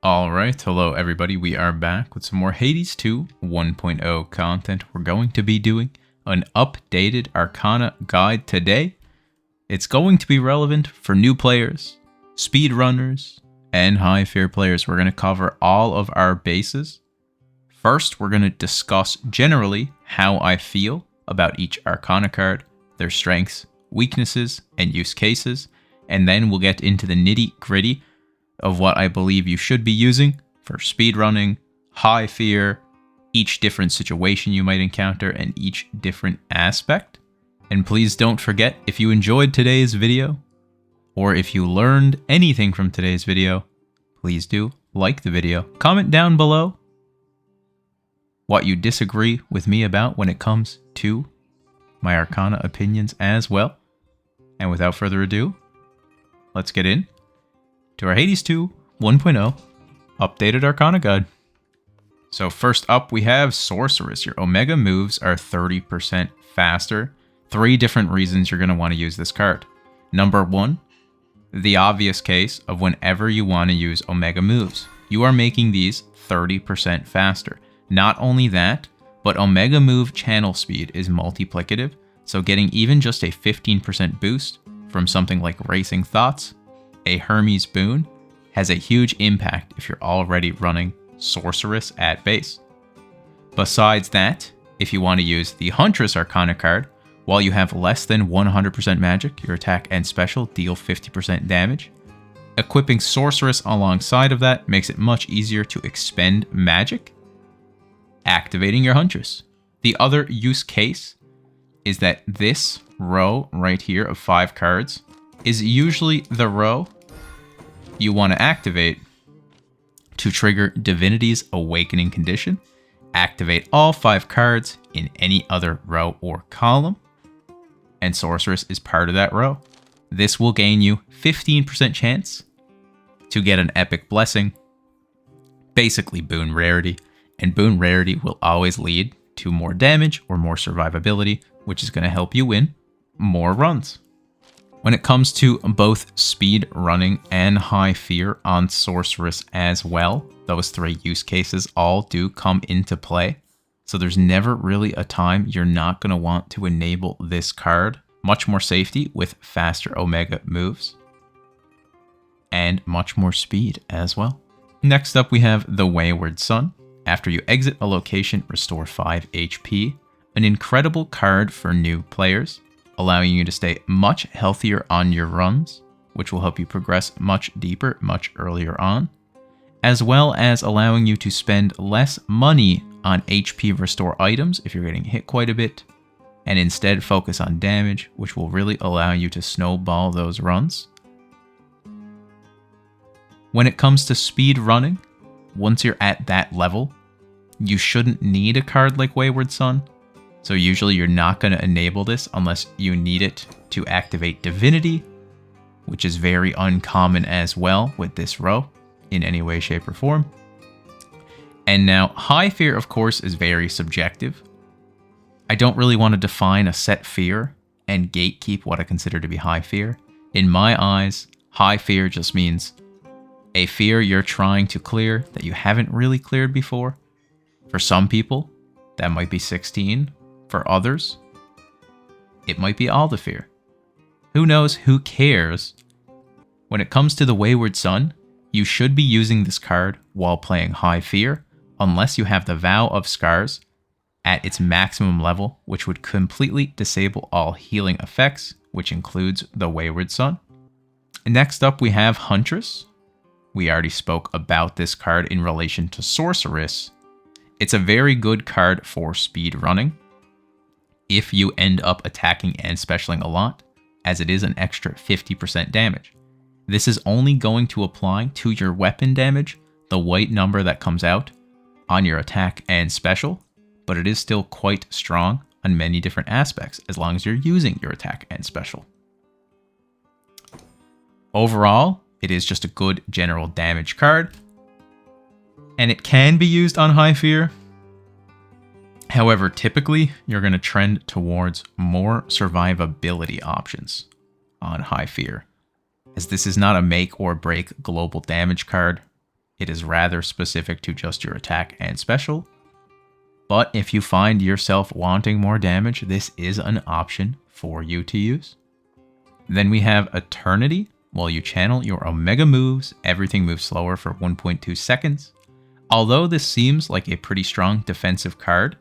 Alright, hello everybody, we are back with some more Hades 2 1.0 content. We're going to be doing an updated Arcana guide today. It's going to be relevant for new players, speedrunners, and high fear players. We're going to cover all of our bases. First, we're going to discuss generally how I feel about each Arcana card, their strengths, weaknesses, and use cases, and then we'll get into the nitty-gritty of what I believe you should be using for speedrunning, high fear, each different situation you might encounter, and each different aspect. And please don't forget, if you enjoyed today's video, or if you learned anything from today's video, please do like the video. Comment down below what you disagree with me about when it comes to my Arcana opinions as well. And without further ado, let's get in to our Hades 2 1.0 updated Arcana guide. So first up, we have Sorceress. Your Omega moves are 30% faster. 3 different reasons you're going to want to use this card. Number 1, the obvious case of whenever you want to use Omega moves. You are making these 30% faster. Not only that, but Omega move channel speed is multiplicative, so getting even just a 15% boost from something like Racing Thoughts, a Hermes boon, has a huge impact if you're already running Sorceress at base. Besides that, if you want to use the Huntress Arcana card, while you have less than 100% magic, your attack and special deal 50% damage. Equipping Sorceress alongside of that makes it much easier to expend magic, activating your Huntress. The other use case is that this row right here of 5 cards is usually the row you want to activate to trigger Divinity's Awakening condition. Activate all 5 cards in any other row or column, and Sorceress is part of that row. This will gain you 15% chance to get an Epic Blessing, basically Boon Rarity, and Boon Rarity will always lead to more damage or more survivability, which is going to help you win more runs. When it comes to both speed running and high fear on Sorceress as well, those 3 use cases all do come into play. So there's never really a time you're not going to want to enable this card. Much more safety with faster Omega moves. And much more speed as well. Next up we have the Wayward Sun. After you exit a location, restore 5 HP. An incredible card for new players, allowing you to stay much healthier on your runs, which will help you progress much deeper, much earlier on, as well as allowing you to spend less money on HP restore items if you're getting hit quite a bit, and instead focus on damage, which will really allow you to snowball those runs. When it comes to speed running, once you're at that level, you shouldn't need a card like Wayward Sun. So usually you're not going to enable this unless you need it to activate Divinity, which is very uncommon as well with this row in any way, shape, or form. And now high fear, of course, is very subjective. I don't really want to define a set fear and gatekeep what I consider to be high fear. In my eyes, high fear just means a fear you're trying to clear that you haven't really cleared before. For some people, that might be 16. For others, it might be all the fear. Who knows? Who cares? When it comes to the Wayward Sun, you should be using this card while playing high fear, unless you have the Vow of Scars at its maximum level, which would completely disable all healing effects, which includes the Wayward Sun. Next up, we have Huntress. We already spoke about this card in relation to Sorceress. It's a very good card for speed running if you end up attacking and specialing a lot, as it is an extra 50% damage. This is only going to apply to your weapon damage, the white number that comes out on your attack and special, but it is still quite strong on many different aspects as long as you're using your attack and special. Overall, it is just a good general damage card, and it can be used on high fear. However, typically, you're going to trend towards more survivability options on high fear, as this is not a make or break global damage card. It is rather specific to just your attack and special. But if you find yourself wanting more damage, this is an option for you to use. Then we have Eternity. While you channel your Omega moves, everything moves slower for 1.2 seconds. Although this seems like a pretty strong defensive card,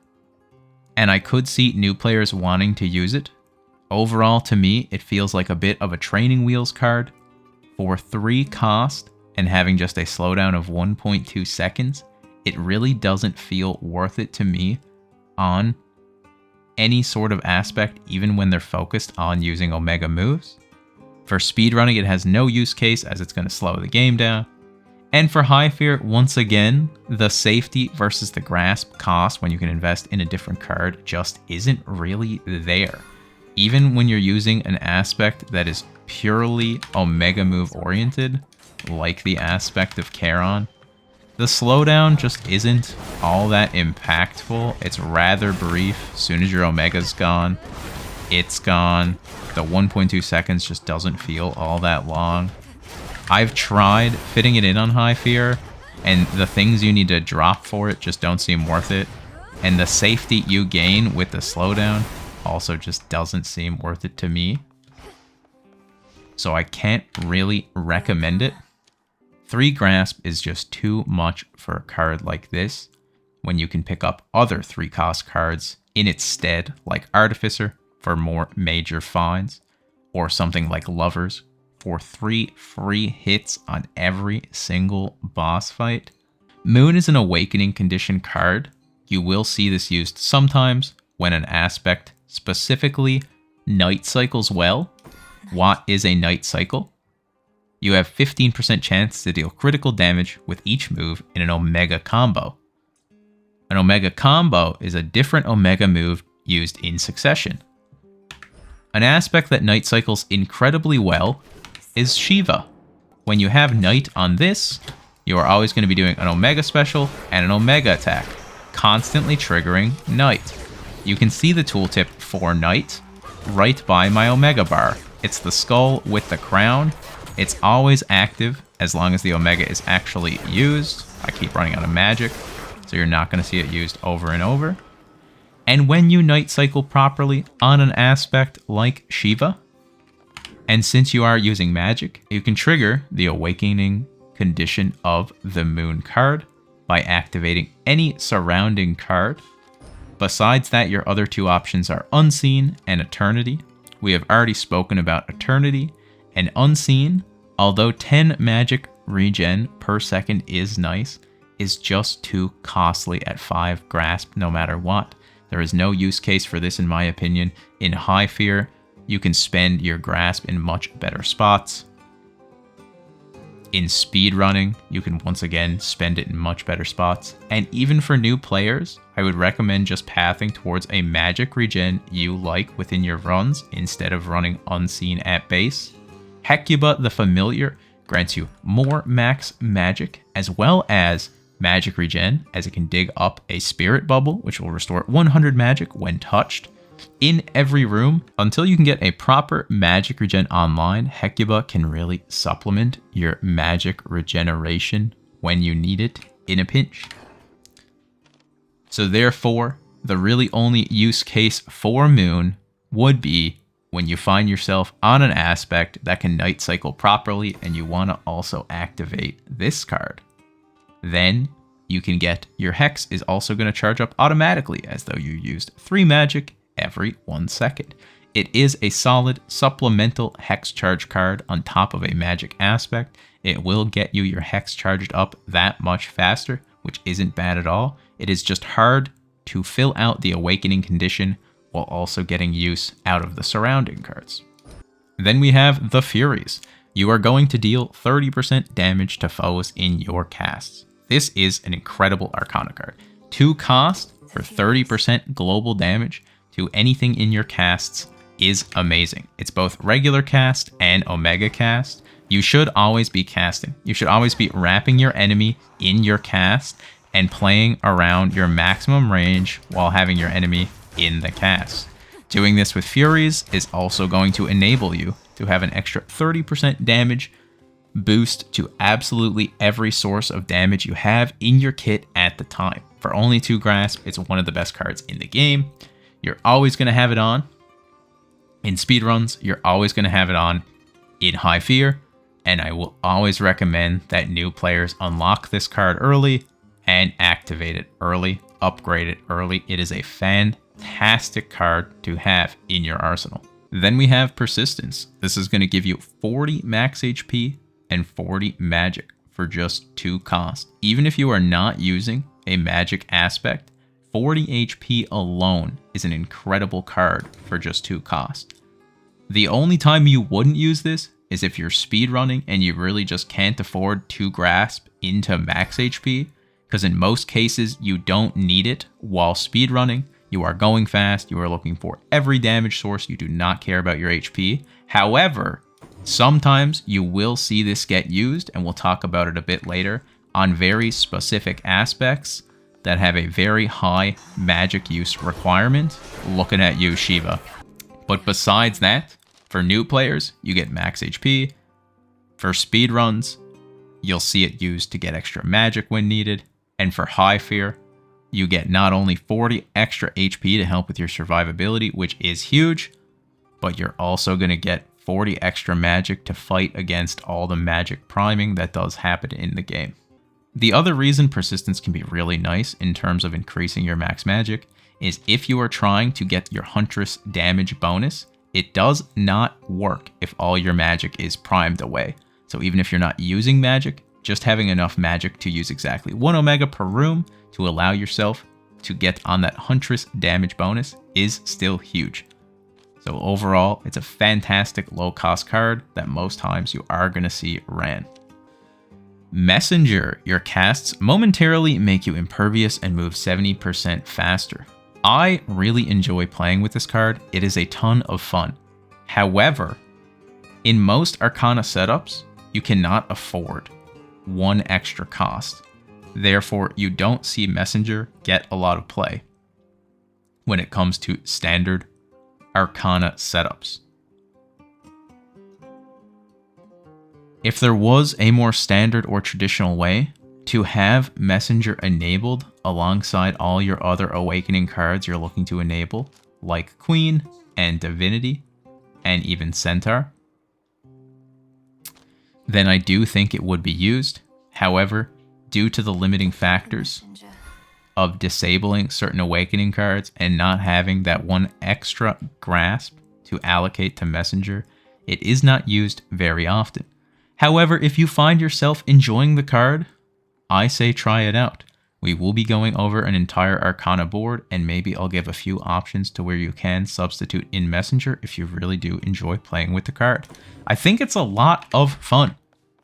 and I could see new players wanting to use it, overall to me it feels like a bit of a training wheels card. For 3 cost and having just a slowdown of 1.2 seconds, it really doesn't feel worth it to me on any sort of aspect, even when they're focused on using Omega moves. For speedrunning, it has no use case as it's going to slow the game down. And for High Fear, once again, the safety versus the grasp cost when you can invest in a different card just isn't really there. Even when you're using an aspect that is purely Omega move oriented, like the aspect of Charon, the slowdown just isn't all that impactful. It's rather brief. As soon as your Omega's gone, it's gone. The 1.2 seconds just doesn't feel all that long. I've tried fitting it in on High Fear, and the things you need to drop for it just don't seem worth it. And the safety you gain with the slowdown also just doesn't seem worth it to me. So I can't really recommend it. 3 Grasp is just too much for a card like this, when you can pick up other 3 cost cards in its stead, like Artificer for more major finds, or something like Lovers for 3 free hits on every single boss fight. Moon is an Awakening condition card. You will see this used sometimes when an aspect specifically night cycles well. What is a night cycle? You have 15% chance to deal critical damage with each move in an Omega combo. An Omega combo is a different Omega move used in succession. An aspect that night cycles incredibly well is Shiva. When you have Night on this, you are always going to be doing an Omega special and an Omega attack, constantly triggering Night. You can see the tooltip for Night right by my Omega bar. It's the skull with the crown. It's always active as long as the Omega is actually used. I keep running out of magic, so you're not going to see it used over and over. And when you night cycle properly on an aspect like Shiva, and since you are using magic, you can trigger the Awakening condition of the Moon card by activating any surrounding card. Besides that, your other 2 options are Unseen and Eternity. We have already spoken about Eternity. And Unseen, although 10 magic regen per second is nice, is just too costly at 5 Grasp no matter what. There is no use case for this in my opinion. In High Fear, you can spend your Grasp in much better spots. In speedrunning, you can once again spend it in much better spots. And even for new players, I would recommend just pathing towards a magic regen you like within your runs instead of running Unseen at base. Hecuba the Familiar grants you more max magic as well as magic regen, as it can dig up a spirit bubble which will restore 100 magic when touched in every room. Until you can get a proper magic regen online, Hecuba can really supplement your magic regeneration when you need it in a pinch. So therefore, the really only use case for Moon would be when you find yourself on an aspect that can night cycle properly and you want to also activate this card. Then you can get your Hex is also going to charge up automatically as though you used 3 magic every 1 second. It is a solid supplemental Hex charge card on top of a magic aspect. It will get you your Hex charged up that much faster, which isn't bad at all. It is just hard to fill out the Awakening condition while also getting use out of the surrounding cards. Then we have the Furies. You are going to deal 30% damage to foes in your casts. This is an incredible Arcana card. 2 cost for 30% global damage to anything in your casts is amazing. It's both regular cast and Omega cast. You should always be casting. You should always be wrapping your enemy in your cast and playing around your maximum range while having your enemy in the cast. Doing this with Furies is also going to enable you to have an extra 30% damage boost to absolutely every source of damage you have in your kit at the time. For only 2 grasp, it's one of the best cards in the game. You're always going to have it on. In speedruns, you're always going to have it on in High Fear, and I will always recommend that new players unlock this card early and activate it early, upgrade it early. It is a fantastic card to have in your arsenal. Then we have Persistence. This is going to give you 40 max HP and 40 magic for just 2 cost. Even if you are not using a magic aspect, 40 HP alone is an incredible card for just 2 cost. The only time you wouldn't use this is if you're speedrunning and you really just can't afford 2 grasp into max HP, because in most cases you don't need it while speedrunning. You are going fast, you are looking for every damage source, you do not care about your HP. However, sometimes you will see this get used, and we'll talk about it a bit later, on very specific aspects that have a very high magic use requirement. Looking at you, Shiva. But besides that, for new players, you get max HP. For speedruns, you'll see it used to get extra magic when needed. And for High Fear, you get not only 40 extra HP to help with your survivability, which is huge, but you're also going to get 40 extra magic to fight against all the magic priming that does happen in the game. The other reason Persistence can be really nice in terms of increasing your max magic is if you are trying to get your Huntress damage bonus, it does not work if all your magic is primed away. So even if you're not using magic, just having enough magic to use exactly 1 Omega per room to allow yourself to get on that Huntress damage bonus is still huge. So overall, it's a fantastic low-cost card that most times you are going to see ran. Messenger. Your casts momentarily make you impervious and move 70% faster. I really enjoy playing with this card. It is a ton of fun. However, in most Arcana setups, you cannot afford 1 extra cost. Therefore, you don't see Messenger get a lot of play when it comes to standard Arcana setups. If there was a more standard or traditional way to have Messenger enabled alongside all your other Awakening cards you're looking to enable, like Queen and Divinity and even Centaur, then I do think it would be used. However, due to the limiting factors of disabling certain Awakening cards and not having that 1 extra grasp to allocate to Messenger, it is not used very often. However, if you find yourself enjoying the card, I say try it out. We will be going over an entire Arcana board, and maybe I'll give a few options to where you can substitute in Messenger if you really do enjoy playing with the card. I think it's a lot of fun.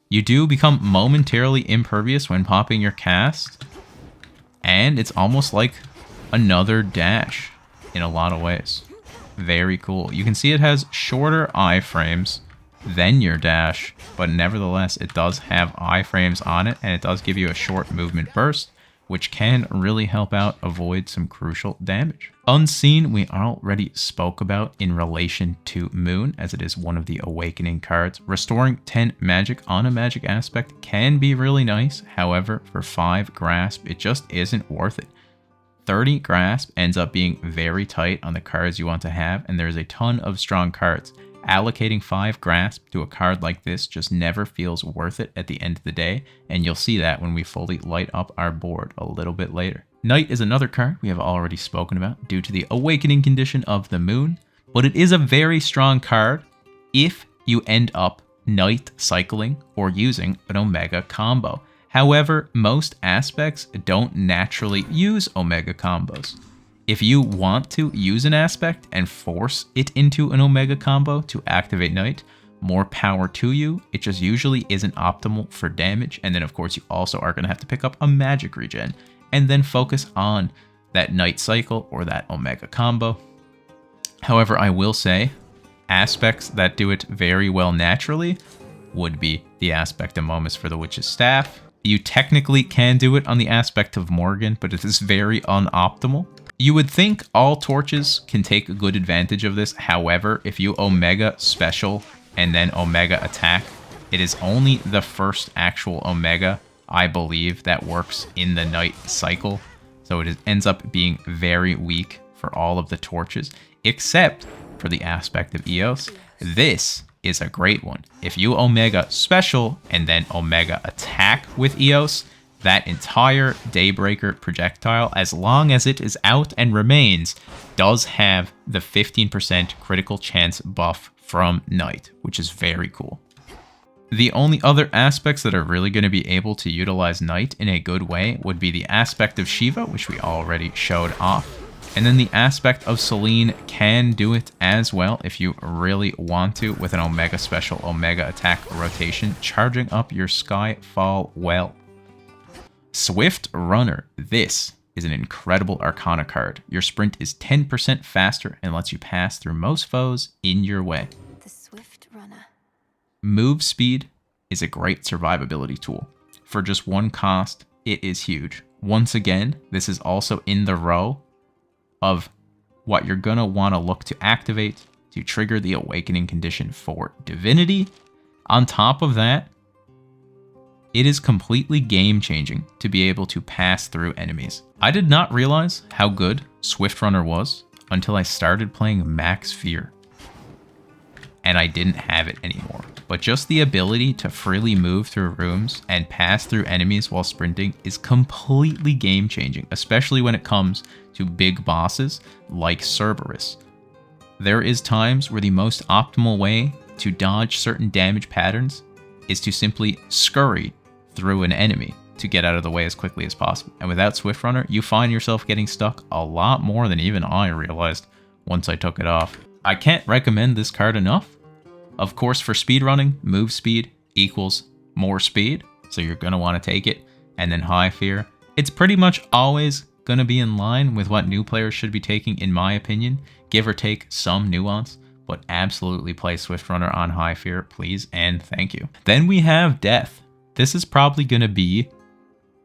You do become momentarily impervious when popping your cast, and it's almost like another dash in a lot of ways. Very cool. You can see it has shorter iframes than your dash, but nevertheless it does have iframes on it, and it does give you a short movement burst, which can really help out avoid some crucial damage. Unseen, we already spoke about in relation to Moon, as it is one of the Awakening cards. Restoring 10 magic on a magic aspect can be really nice. However, for 5 grasp, it just isn't worth it. 30 grasp ends up being very tight on the cards you want to have, and there's a ton of strong cards. Allocating 5 grasp to a card like this just never feels worth it at the end of the day, and you'll see that when we fully light up our board a little bit later. Night is another card we have already spoken about due to the Awakening condition of the Moon, but it is a very strong card if you end up Night cycling or using an Omega combo. However, most aspects don't naturally use Omega combos. If you want to use an aspect and force it into an Omega combo to activate Night, more power to you. It just usually isn't optimal for damage. And then of course you also are going to have to pick up a magic regen and then focus on that Night cycle or that Omega combo. However, I will say aspects that do it very well naturally would be the aspect of Momus for the Witch's Staff. You technically can do it on the aspect of Morgan, but it is very unoptimal. You would think all torches can take a good advantage of this. However, if you Omega special and then Omega attack It is only the first actual Omega, I believe, that works in the night cycle. So ends up being very weak for all of the torches, except for the aspect of Eos. This is a great one. If you Omega special and then Omega attack with Eos, that entire Daybreaker projectile, as long as it is out and remains, does have the 15% critical chance buff from Night, which is very cool. The only other aspects that are really going to be able to utilize Night in a good way would be the aspect of Shiva, which we already showed off. And then the aspect of Selene can do it as well if you really want to, with an Omega special Omega attack rotation, charging up your Skyfall well. Swift Runner. This is an incredible Arcana card. Your sprint is 10% faster and lets you pass through most foes in your way. The Swift Runner. Move speed is a great survivability tool. For just one cost, it is huge. Once again, this is also in the row of what you're going to want to look to activate to trigger the awakening condition for Divinity. On top of that, it is completely game-changing to be able to pass through enemies. I did not realize how good Swift Runner was until I started playing Max Fear, and I didn't have it anymore. But just the ability to freely move through rooms and pass through enemies while sprinting is completely game-changing, especially when it comes to big bosses like Cerberus. There is times where the most optimal way to dodge certain damage patterns is to simply scurry through an enemy to get out of the way as quickly as possible. And without Swift Runner, you find yourself getting stuck a lot more than even I realized once I took it off. I can't recommend this card enough. Of course, for speedrunning, move speed equals more speed, so you're going to want to take it. And then High Fear, it's pretty much always going to be in line with what new players should be taking, in my opinion, give or take some nuance, but absolutely play Swift Runner on High Fear, please and thank you. Then we have Death. This is probably going to be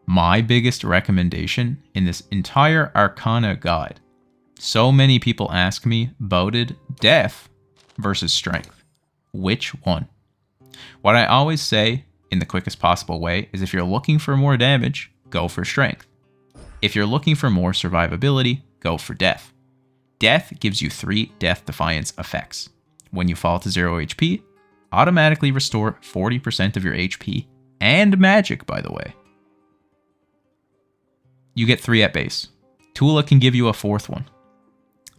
my biggest recommendation in this entire Arcana guide. So many people ask me, Boated, Death versus Strength. Which one? What I always say in the quickest possible way is if you're looking for more damage, go for Strength. If you're looking for more survivability, go for Death. Death gives you 3 Death Defiance effects. When you fall to 0 HP, automatically restore 40% of your HP and magic, by the way. You get 3 at base. Tula can give you a 4th one.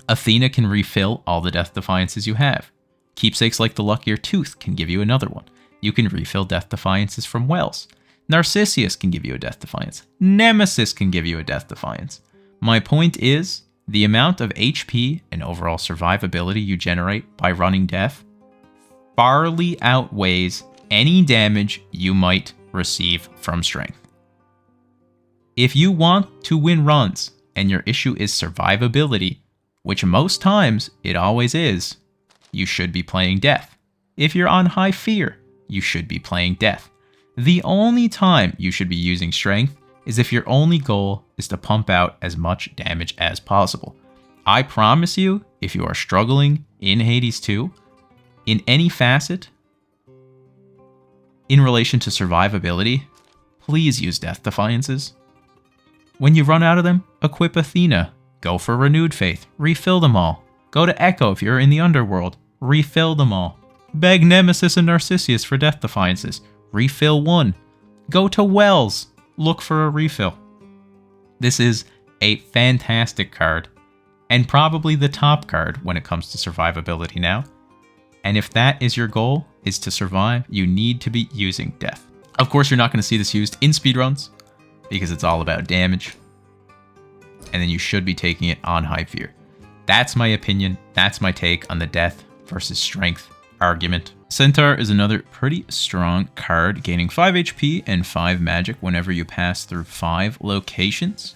Athena can refill all the Death Defiances you have. Keepsakes like the Luckier Tooth can give you another one. You can refill Death Defiances from Wells. Narcissus can give you a Death Defiance. Nemesis can give you a Death Defiance. My point is, the amount of HP and overall survivability you generate by running Death farly outweighs any damage you might receive from Strength. If you want to win runs and your issue is survivability, which most times it always is, you should be playing Death. If you're on High Fear, you should be playing Death. The only time you should be using Strength is if your only goal is to pump out as much damage as possible. I promise you, if you are struggling in Hades 2, in any facet, in relation to survivability, please use Death Defiances. When you run out of them, equip Athena. Go for Renewed Faith. Refill them all. Go to Echo if you're in the Underworld. Refill them all. Beg Nemesis and Narcissus for Death Defiances. Refill 1. Go to Wells. Look for a refill. This is a fantastic card, and probably the top card when it comes to survivability now. And if that is your goal, is to survive, you need to be using Death. Of course, you're not going to see this used in speedruns, because it's all about damage. And then you should be taking it on High Fear. That's my opinion. That's my take on the Death versus Strength argument. Centaur is another pretty strong card, gaining 5 HP and 5 magic whenever you pass through 5 locations.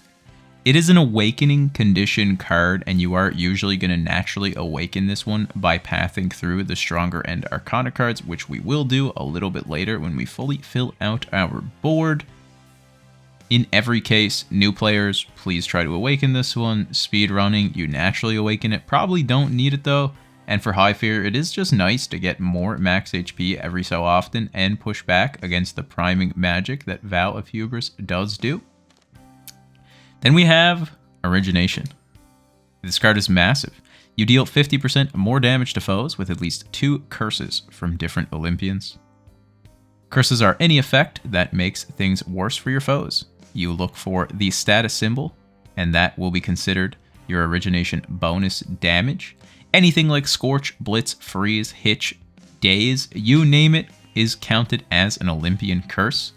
It is an awakening condition card, and you are usually going to naturally awaken this one by pathing through the stronger end Arcana cards, which we will do a little bit later when we fully fill out our board. In every case, new players, please try to awaken this one. Speed running, you naturally awaken it. Probably don't need it though. And for High Fear, it is just nice to get more max HP every so often and push back against the priming magic that Vow of Hubris does do. Then we have Origination. This card is massive. You deal 50% more damage to foes with at least 2 curses from different Olympians. Curses are any effect that makes things worse for your foes. You look for the status symbol, and that will be considered your Origination bonus damage. Anything like Scorch, Blitz, Freeze, Hitch, Daze, you name it, is counted as an Olympian curse.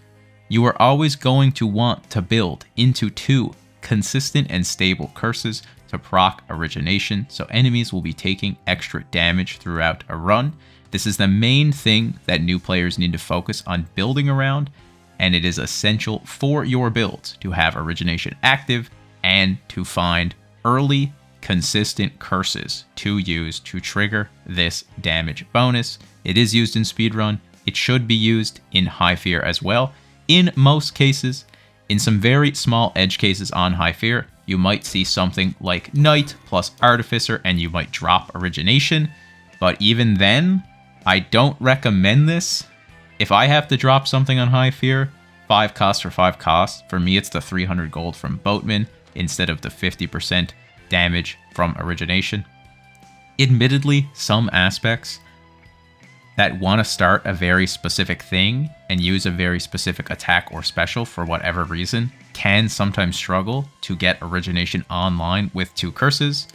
You are always going to want to build into 2 consistent and stable curses to proc Origination, so enemies will be taking extra damage throughout a run. This is the main thing that new players need to focus on building around, and it is essential for your builds to have Origination active and to find early, consistent curses to use to trigger this damage bonus. It is used in Speedrun. It should be used in High Fear as well. In most cases, in some very small edge cases on High Fear, you might see something like Knight plus Artificer and you might drop Origination. But even then, I don't recommend this. If I have to drop something on High Fear, 5 cost for 5 cost, for me it's the 300 gold from Boatman instead of the 50% damage from Origination. Admittedly, some aspects that want to start a very specific thing and use a very specific attack or special for whatever reason can sometimes struggle to get Origination online with 2 curses.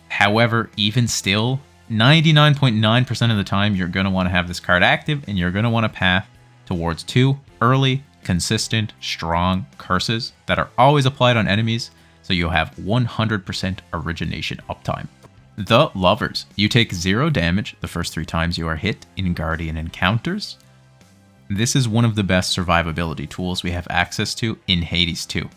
However, even still, 99.9% of the time you're going to want to have this card active and you're going to want to path towards 2 early, consistent, strong curses that are always applied on enemies, so you'll have 100% Origination uptime. The Lovers. You take 0 damage the first 3 times you are hit in Guardian encounters. This is one of the best survivability tools we have access to in Hades 2.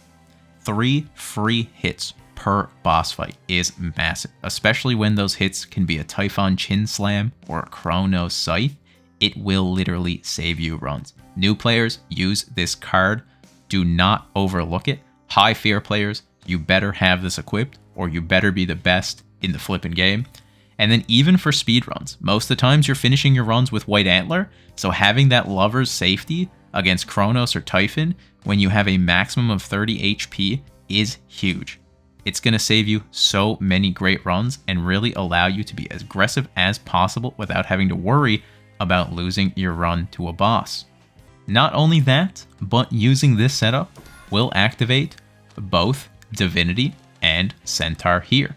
3 free hits per boss fight is massive, especially when those hits can be a Typhon Chin Slam or a Chrono Scythe. It will literally save you runs. New players, use this card. Do not overlook it. High Fear players, you better have this equipped or you better be the best in the flipping game. And then even for speedruns, most of the times you're finishing your runs with White Antler, so having that Lover's safety against Kronos or Typhon when you have a maximum of 30 HP is huge. It's going to save you so many great runs and really allow you to be as aggressive as possible without having to worry about losing your run to a boss. Not only that, but using this setup will activate both Divinity and Centaur here.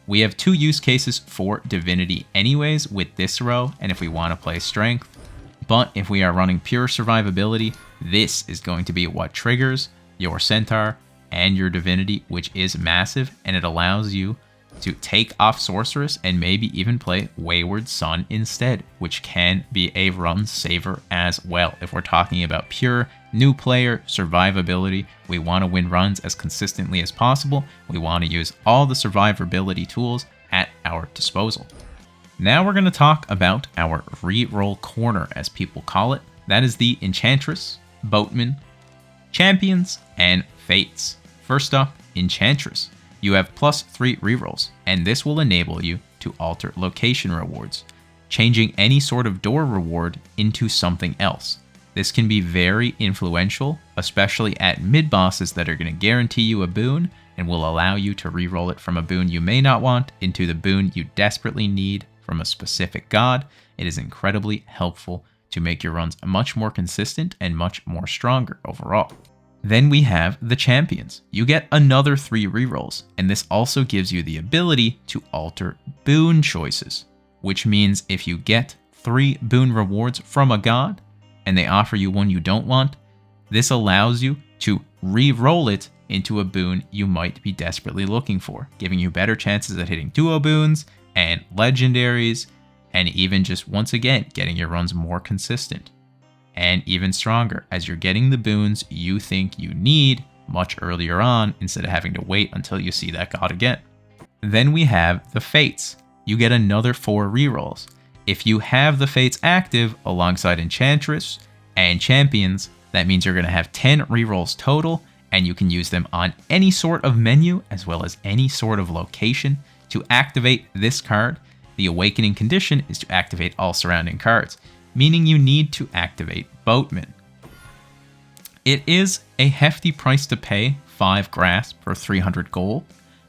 We have 2 use cases for Divinity anyways with this row, and if we want to play Strength. But if we are running pure survivability, this is going to be what triggers your Centaur and your Divinity, which is massive, and it allows you to take off Sorceress and maybe even play Wayward Son instead, which can be a run saver as well. If we're talking about pure new player survivability, we want to win runs as consistently as possible. We want to use all the survivability tools at our disposal. Now we're going to talk about our reroll corner, as people call it. That is the Enchantress, Boatman, Champions, and Fates. First up, Enchantress. You have +3 rerolls, and this will enable you to alter location rewards, changing any sort of door reward into something else. This can be very influential, especially at mid-bosses that are going to guarantee you a boon and will allow you to reroll it from a boon you may not want into the boon you desperately need from a specific god. It is incredibly helpful to make your runs much more consistent and much more stronger overall. Then we have the Champions. You get another 3 rerolls, and this also gives you the ability to alter boon choices, which means if you get 3 boon rewards from a god, and they offer you one you don't want, this allows you to re-roll it into a boon you might be desperately looking for, giving you better chances at hitting duo boons and legendaries, and even just once again getting your runs more consistent and even stronger as you're getting the boons you think you need much earlier on instead of having to wait until you see that god again. Then we have the Fates. You get another 4 rerolls. If you have the Fates active alongside Enchantress and Champions, that means you're going to have 10 rerolls total, and you can use them on any sort of menu as well as any sort of location to activate this card. The awakening condition is to activate all surrounding cards, meaning you need to activate Boatman. It is a hefty price to pay, 5 grasp for 300 gold,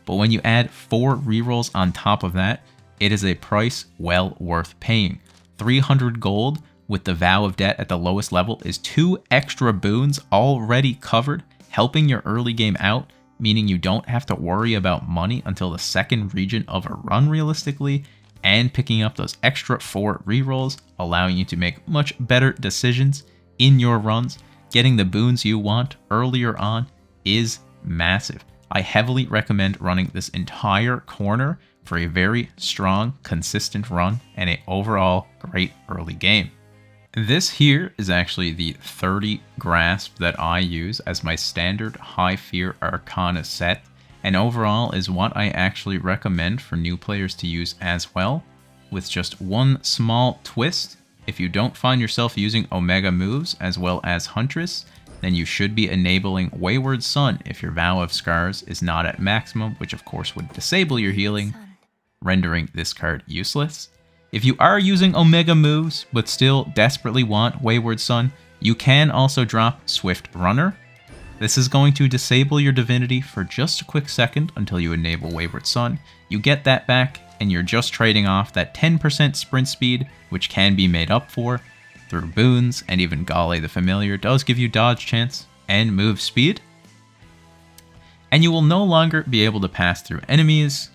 but when you add 4 rerolls on top of that, it is a price well worth paying. 300 gold with the Vow of Debt at the lowest level is 2 extra boons already covered, helping your early game out, meaning you don't have to worry about money until the second region of a run realistically, and picking up those extra 4 rerolls, allowing you to make much better decisions in your runs. Getting the boons you want earlier on is massive. I heavily recommend running this entire corner for a very strong, consistent run and an overall great early game. This here is actually the 30 grasp that I use as my standard high fear Arcana set, and overall is what I actually recommend for new players to use as well, with just one small twist. If you don't find yourself using Omega moves as well as Huntress, then you should be enabling Wayward Sun if your Vow of Scars is not at maximum, which of course would disable your healing, rendering this card useless. If you are using Omega moves but still desperately want Wayward Sun, you can also drop Swift Runner. This is going to disable your divinity for just a quick second until you enable Wayward Sun. You get that back, and you're just trading off that 10% sprint speed, which can be made up for through boons, and even Gale the Familiar does give you dodge chance and move speed. And you will no longer be able to pass through enemies,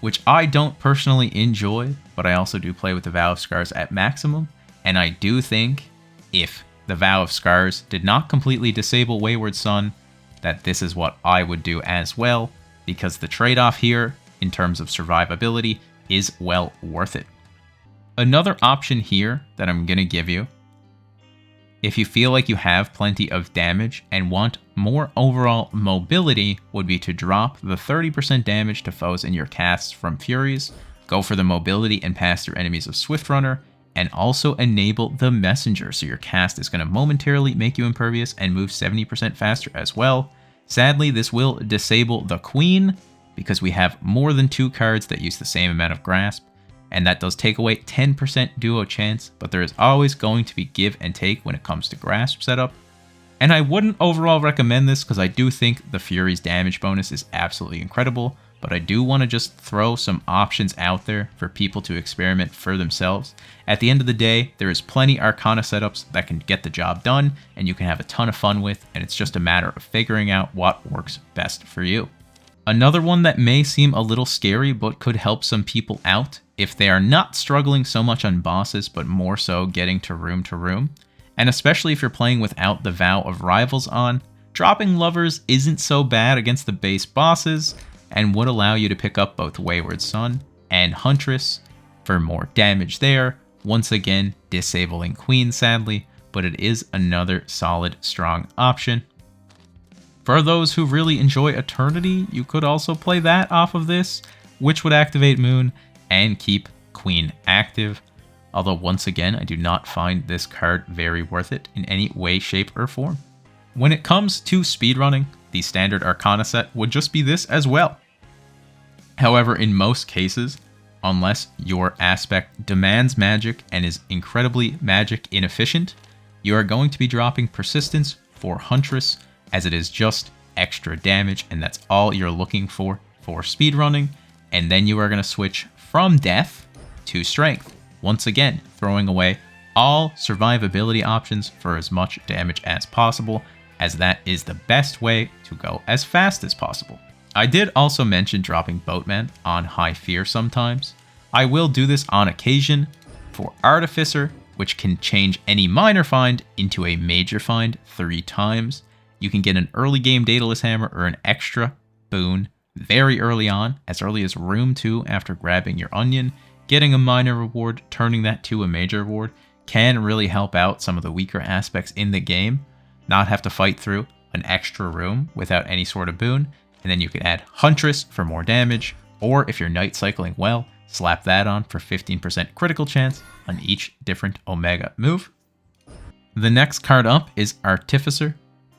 which I don't personally enjoy, but I also do play with the Vow of Scars at maximum, and I do think if the Vow of Scars did not completely disable Wayward Sun, that this is what I would do as well, because the trade-off here, in terms of survivability, is well worth it. Another option here that I'm going to give you, if you feel like you have plenty of damage and want more overall mobility, would be to drop the 30% damage to foes in your casts from Furies, go for the mobility and pass through enemies of Swift Runner, and also enable the Messenger, so your cast is going to momentarily make you impervious and move 70% faster as well. Sadly, this will disable the Queen, because we have more than 2 cards that use the same amount of grasp, and that does take away 10% duo chance, but there is always going to be give and take when it comes to grasp setup. And I wouldn't overall recommend this because I do think the Fury's damage bonus is absolutely incredible, but I do want to just throw some options out there for people to experiment for themselves. At the end of the day, there is plenty Arcana setups that can get the job done, and you can have a ton of fun with, and it's just a matter of figuring out what works best for you. Another one that may seem a little scary but could help some people out if they are not struggling so much on bosses but more so getting to room, and especially if you're playing without the Vow of Rivals on, dropping Lovers isn't so bad against the base bosses and would allow you to pick up both Wayward Sun and Huntress for more damage there, once again disabling Queen sadly, but it is another solid strong option. For those who really enjoy Eternity, you could also play that off of this, which would activate Moon and keep Queen active. Although once again, I do not find this card very worth it in any way, shape, or form. When it comes to speedrunning, the standard Arcana set would just be this as well. However, in most cases, unless your aspect demands magic and is incredibly magic inefficient, you are going to be dropping Persistence for Huntress, as it is just extra damage, and that's all you're looking for speedrunning. And then you are going to switch from Death to Strength, once again throwing away all survivability options for as much damage as possible, as that is the best way to go as fast as possible. I did also mention dropping Boatman on high fear sometimes. I will do this on occasion for Artificer, which can change any minor find into a major find 3 times. You can get an early game Daedalus Hammer or an extra boon very early on, as early as room 2 after grabbing your Onion. Getting a minor reward, turning that to a major reward, can really help out some of the weaker aspects in the game. Not have to fight through an extra room without any sort of boon. And then you can add Huntress for more damage, or if you're night cycling well, slap that on for 15% critical chance on each different Omega move. The next card up is Artificer.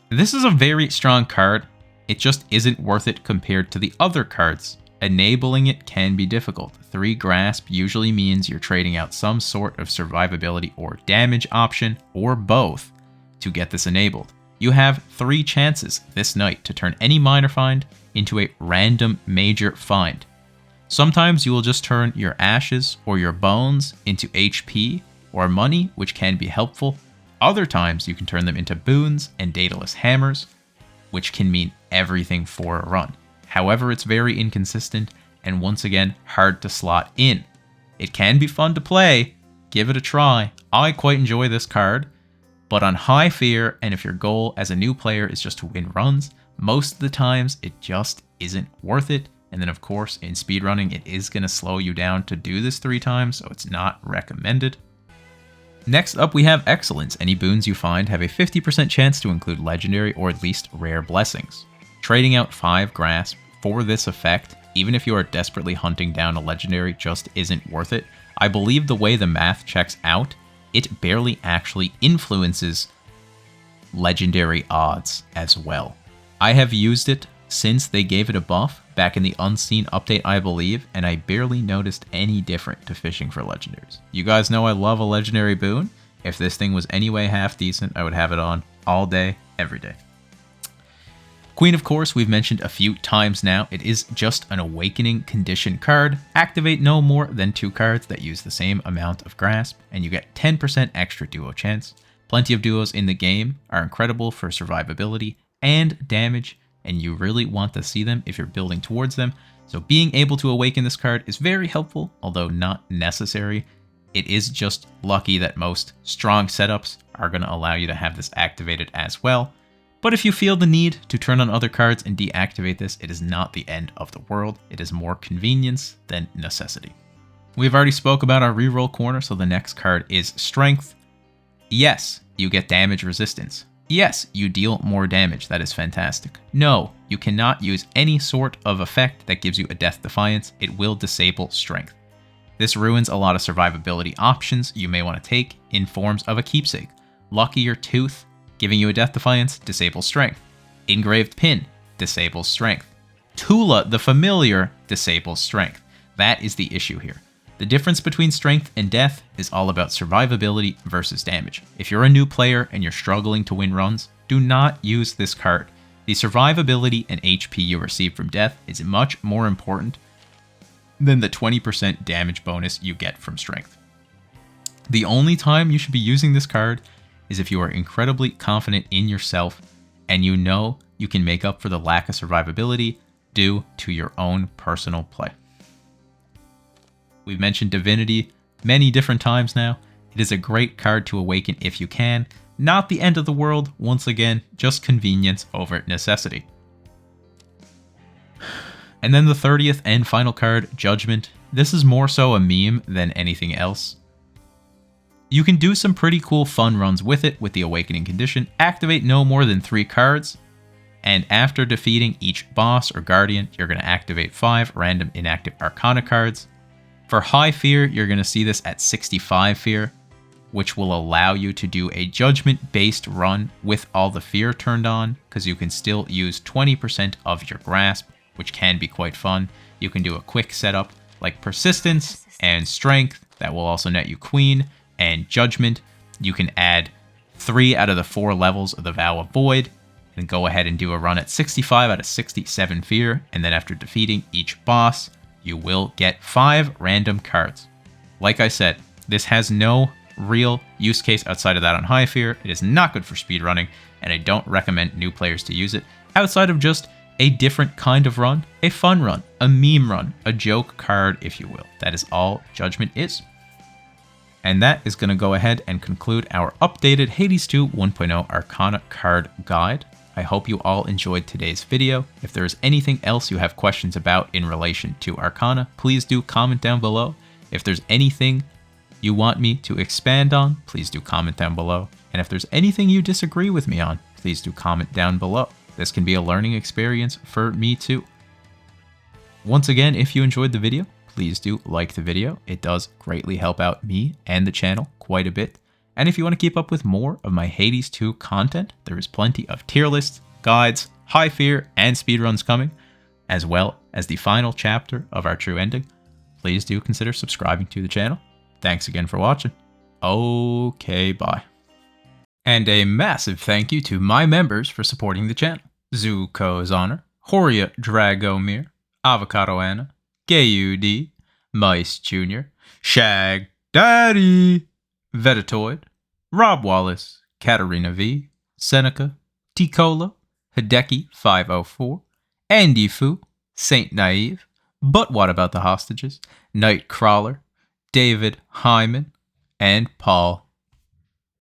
This is a very strong card. It just isn't worth it compared to the other cards enabling it can be difficult. 3 grasp usually means you're trading out some sort of survivability or damage option, or both, to get this enabled. You have 3 chances this night to turn any minor find into a random major find. Sometimes you will just turn your ashes or your bones into HP or money, which can be helpful. Other times you can turn them into boons and dataless hammers, which can mean everything for a run. However, it's very inconsistent and once again hard to slot in. It can be fun to play, give it a try. I quite enjoy this card, but on high fear, and if your goal as a new player is just to win runs, most of the times it just isn't worth it. And then of course in speedrunning it is going to slow you down to do this 3 times, so it's not recommended. Next up we have Excellence. Any boons you find have a 50% chance to include legendary or at least rare blessings. Trading out 5 grasp for this effect, even if you are desperately hunting down a legendary, just isn't worth it. I believe the way the math checks out, it barely actually influences legendary odds as well. I have used it since they gave it a buff back in the Unseen update, I believe, and I barely noticed any different to fishing for legendaries. You guys know I love a legendary boon. If this thing was anyway half decent, I would have it on all day, every day. Queen, of course, we've mentioned a few times now. It is just an awakening condition card. Activate no more than 2 cards that use the same amount of grasp, and you get 10% extra duo chance. Plenty of duos in the game are incredible for survivability and damage, and you really want to see them if you're building towards them. So being able to awaken this card is very helpful, although not necessary. It is just lucky that most strong setups are going to allow you to have this activated as well. But if you feel the need to turn on other cards and deactivate this, it is not the end of the world. It is more convenience than necessity. We've already spoke about our reroll corner, so the next card is Strength. Yes, you get damage resistance. Yes, you deal more damage. That is fantastic. No, you cannot use any sort of effect that gives you a Death Defiance. It will disable Strength. This ruins a lot of survivability options you may want to take in forms of a keepsake. Luckier Tooth, giving you a Death Defiance, disables Strength. Engraved Pin, disables Strength. Tula, the Familiar, disables Strength. That is the issue here. The difference between Strength and Death is all about survivability versus damage. If you're a new player and you're struggling to win runs, do not use this card. The survivability and HP you receive from Death is much more important than the 20% damage bonus you get from Strength. The only time you should be using this card is if you are incredibly confident in yourself and you know you can make up for the lack of survivability due to your own personal play. We've mentioned Divinity many different times now. It is a great card to awaken if you can. Not the end of the world, once again, just convenience over necessity. And then the 30th and final card, Judgment. This is more so a meme than anything else. You can do some pretty cool fun runs with it with the Awakening condition. Activate no more than 3 cards, and after defeating each boss or guardian, you're going to activate 5 random inactive Arcana cards. For high fear, you're going to see this at 65 fear, which will allow you to do a judgment-based run with all the fear turned on, because you can still use 20% of your grasp, which can be quite fun. You can do a quick setup like Persistence and Strength that will also net you Queen, and Judgment. You can add 3 out of the 4 levels of the Vow of Void, and go ahead and do a run at 65 out of 67 fear, and then after defeating each boss, you will get 5 random cards. Like I said, this has no real use case outside of that on high fear. It is not good for speedrunning, and I don't recommend new players to use it outside of just a different kind of run, a fun run, a meme run, a joke card, if you will. That is all Judgment is. And that is going to go ahead and conclude our updated Hades 2 1.0 Arcana card guide. I hope you all enjoyed today's video. If there is anything else you have questions about in relation to Arcana, please do comment down below. If there's anything you want me to expand on, please do comment down below. And if there's anything you disagree with me on, please do comment down below. This can be a learning experience for me too. Once again, if you enjoyed the video, please do like the video. It does greatly help out me and the channel quite a bit. And if you want to keep up with more of my Hades 2 content, there is plenty of tier lists, guides, high fear, and speedruns coming, as well as the final chapter of our true ending, please do consider subscribing to the channel. Thanks again for watching. Okay, bye. And a massive thank you to my members for supporting the channel. Zuko's Honor, Horia Dragomir, Avocado Anna, Gayud, Mice Jr., Shag Daddy, Vetatoid, Rob Wallace, Katarina V, Seneca, Ticola, Hideki 504, Andy Fu, Saint Naive, But What About the Hostages, Nightcrawler, David Hyman, and Paul